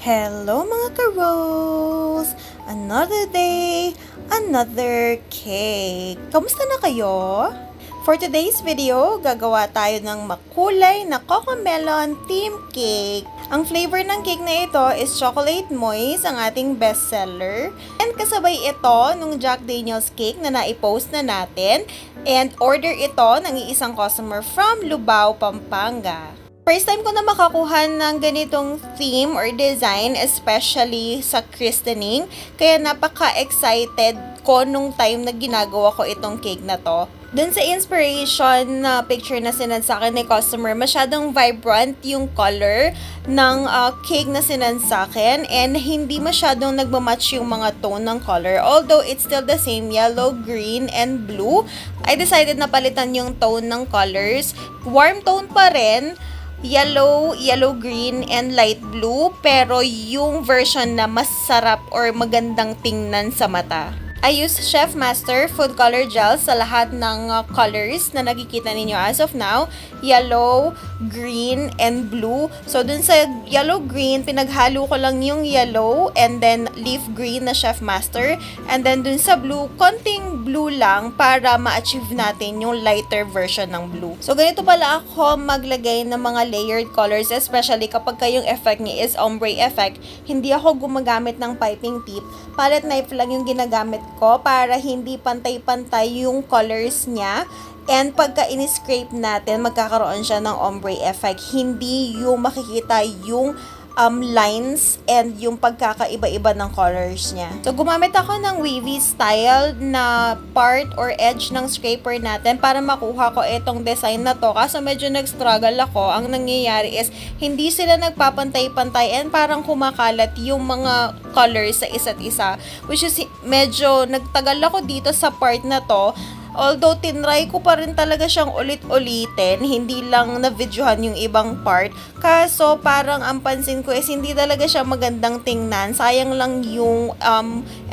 Hello mga ka-Rose! Another day, another cake! Kamusta na kayo? For today's video, gagawa tayo ng makulay na cocomelon theme cake. Ang flavor ng cake na ito is chocolate moist, ang ating bestseller. And kasabay ito nung Jack Daniel's cake na naipost na natin. And order ito ng isang customer from Lubao, Pampanga. First time ko na makakuha ng ganitong theme or design, especially sa christening. Kaya napaka-excited ko nung time na ginagawa ko itong cake na to. Dun sa inspiration na picture na sinend sa akin ni customer, masyadong vibrant yung color ng cake na sinend sa akin. And hindi masyadong nagmamatch yung mga tone ng color. Although it's still the same yellow, green, and blue, I decided na palitan yung tone ng colors. Warm tone pa rin. Yellow, green, and light blue, pero yung version na mas sarap or magandang tingnan sa mata. I used Chef Master Food Color Gel sa lahat ng colors na nakikita ninyo as of now. Yellow, green, and blue. So, dun sa yellow-green, pinaghalo ko lang yung yellow and then leaf green na Chef Master. And then dun sa blue, konting blue lang para ma-achieve natin yung lighter version ng blue. So, ganito pala ako maglagay ng mga layered colors, especially kapag kayong effect niya is ombre effect. Hindi ako gumagamit ng piping tip. Palette knife lang yung ginagamit ko para hindi pantay-pantay yung colors niya. And pagka in-scrape natin, magkakaroon siya ng ombre effect. Hindi yung makikita yung lines and yung pagkakaiba-iba ng colors niya. So, gumamit ako ng wavy style na part or edge ng scraper natin para makuha ko itong design na to. Kaso medyo nag-struggle ako. Ang nangyayari is, hindi sila nagpapantay-pantay and parang kumakalat yung mga colors sa isa't isa. Which is, medyo nagtagal ako dito sa part na to. Although, tinry ko pa rin talaga siyang ulit-ulitin, hindi lang na-videohan yung ibang part. Kaso, parang ang pansin ko is hindi talaga siya magandang tingnan. Sayang lang yung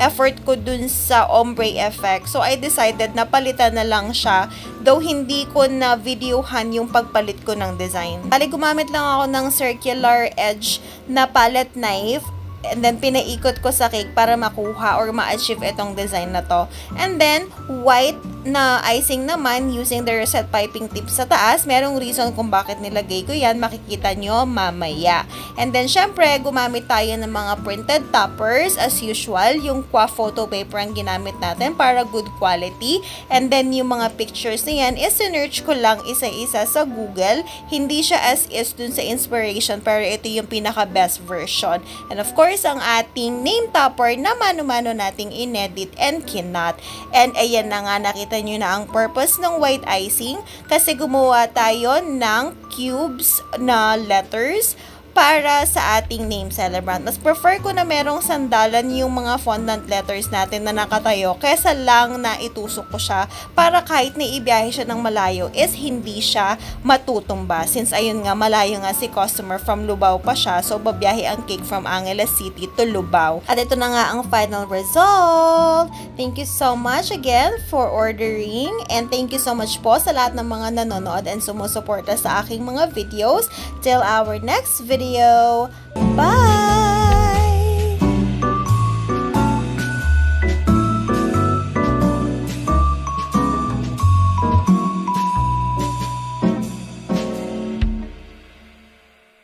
effort ko dun sa ombre effect. So, I decided na palitan na lang siya. Though, hindi ko na-videohan yung pagpalit ko ng design. Bali, gumamit lang ako ng circular edge na palette knife. And then, pinaikot ko sa cake para makuha or ma-achieve itong design na to. And then, white na icing naman using the rosette piping tip sa taas. Merong reason kung bakit nilagay ko yan. Makikita nyo mamaya. And then, syempre, gumamit tayo ng mga printed toppers. As usual, yung qua photo paper ang ginamit natin para good quality. And then, yung mga pictures na yan is sinearch ko lang isa-isa sa Google. Hindi siya as is dun sa inspiration, pero ito yung pinaka-best version. And of course, ang ating name topper na mano-mano nating inedit and kinot. And ayan na nga, nakita nyo na ang purpose ng white icing kasi gumawa tayo ng cubes na letters para sa ating name celebrant. Mas prefer ko na merong sandalan yung mga fondant letters natin na nakatayo kesa lang na itusok ko siya para kahit na ibiyahe siya ng malayo is hindi siya matutumba. Since ayun nga, malayo nga si customer, from Lubao pa siya. So, babiyahe ang cake from Angeles City to Lubao. At ito na nga ang final result. Thank you so much again for ordering. And thank you so much po sa lahat ng mga nanonood and sumusuporta sa aking mga videos. Till our next video. Bye!